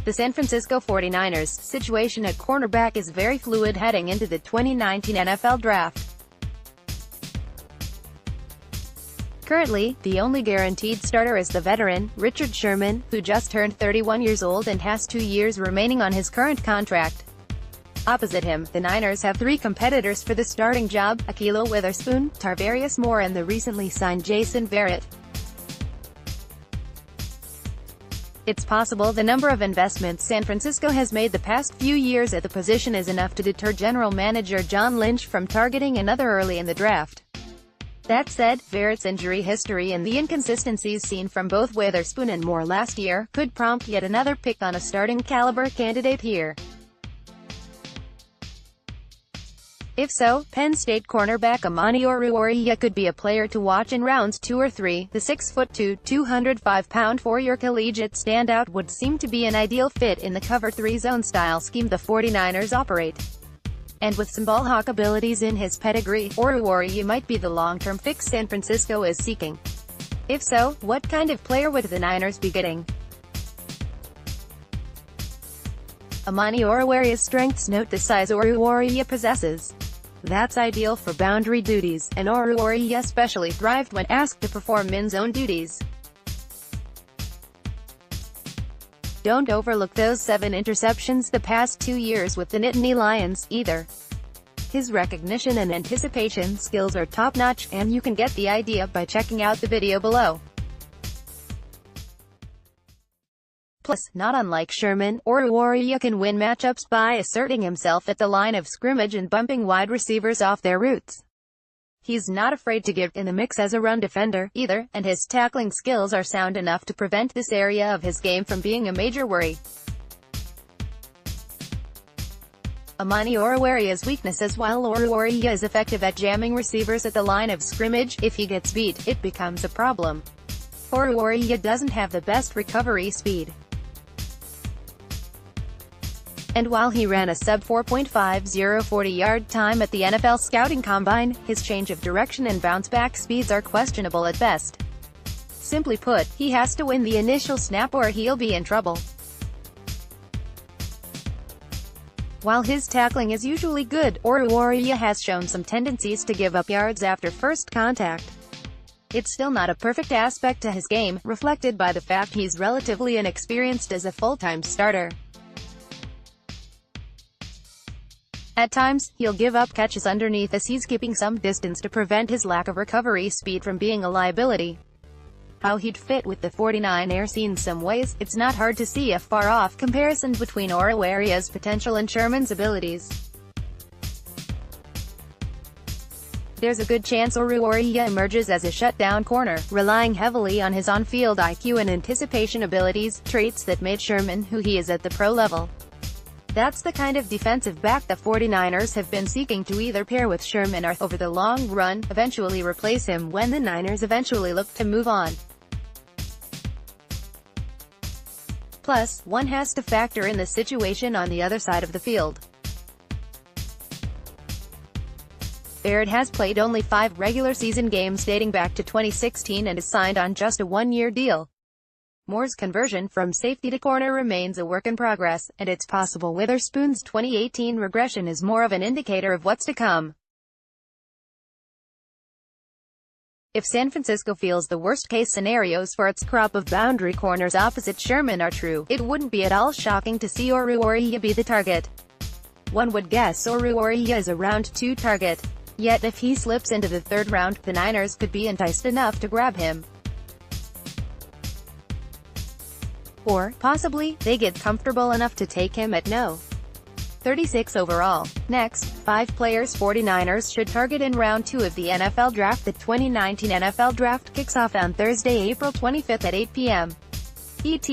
The San Francisco 49ers' situation at cornerback is very fluid heading into the 2019 NFL Draft. Currently, the only guaranteed starter is the veteran, Richard Sherman, who just turned 31 years old and has 2 years remaining on his current contract. Opposite him, the Niners have 3 competitors for the starting job: Ahkello Witherspoon, Tarvarius Moore and the recently signed Jason Verrett. It's possible the number of investments San Francisco has made the past few years at the position is enough to deter general manager John Lynch from targeting another early in the draft. That said, Verrett's injury history and the inconsistencies seen from both Witherspoon and Moore last year could prompt yet another pick on a starting caliber candidate here. If so, Penn State cornerback Amani Oruwariye could be a player to watch in rounds 2 or 3. The 6'2", 205-pound four-year collegiate standout would seem to be an ideal fit in the cover 3 zone style scheme the 49ers operate. And with some ball hawk abilities in his pedigree, Oruwariye might be the long-term fix San Francisco is seeking. If so, what kind of player would the Niners be getting? Amani Oruwariye's strengths: note the size Oruwariye possesses. That's ideal for boundary duties, and Oruwariye especially thrived when asked to perform in-zone duties. Don't overlook those 7 interceptions the past 2 years with the Nittany Lions, either. His recognition and anticipation skills are top-notch, and you can get the idea by checking out the video below. Plus, not unlike Sherman, Oruwariye can win matchups by asserting himself at the line of scrimmage and bumping wide receivers off their routes. He's not afraid to get in the mix as a run defender, either, and his tackling skills are sound enough to prevent this area of his game from being a major worry. Amani Oruwariye's weaknesses: while Oruwariye is effective at jamming receivers at the line of scrimmage, if he gets beat, it becomes a problem. Oruwariye doesn't have the best recovery speed. And while he ran a sub-4.50 40-yard time at the NFL Scouting Combine, his change of direction and bounce-back speeds are questionable at best. Simply put, he has to win the initial snap or he'll be in trouble. While his tackling is usually good, Oruwariye has shown some tendencies to give up yards after first contact. It's still not a perfect aspect to his game, reflected by the fact he's relatively inexperienced as a full-time starter. At times, he'll give up catches underneath as he's keeping some distance to prevent his lack of recovery speed from being a liability. How he'd fit with the 49ers: in some ways, it's not hard to see a far-off comparison between Oruwariye's potential and Sherman's abilities. There's a good chance Oruwariye emerges as a shutdown corner, relying heavily on his on-field IQ and anticipation abilities, traits that made Sherman who he is at the pro level. That's the kind of defensive back the 49ers have been seeking to either pair with Sherman or, over the long run, eventually replace him when the Niners eventually look to move on. Plus, one has to factor in the situation on the other side of the field. Verrett has played only 5 regular season games dating back to 2016 and is signed on just a 1-year deal. Moore's conversion from safety to corner remains a work in progress, and it's possible Witherspoon's 2018 regression is more of an indicator of what's to come. If San Francisco feels the worst-case scenarios for its crop of boundary corners opposite Sherman are true, it wouldn't be at all shocking to see Oruwariye be the target. One would guess Oruwariye is a round 2 target. Yet if he slips into the 3rd round, the Niners could be enticed enough to grab him. Or, possibly, they get comfortable enough to take him at No. 36 overall. Next, 5 players 49ers should target in round 2 of the NFL Draft. The 2019 NFL Draft kicks off on Thursday, April 25th at 8 p.m. ET.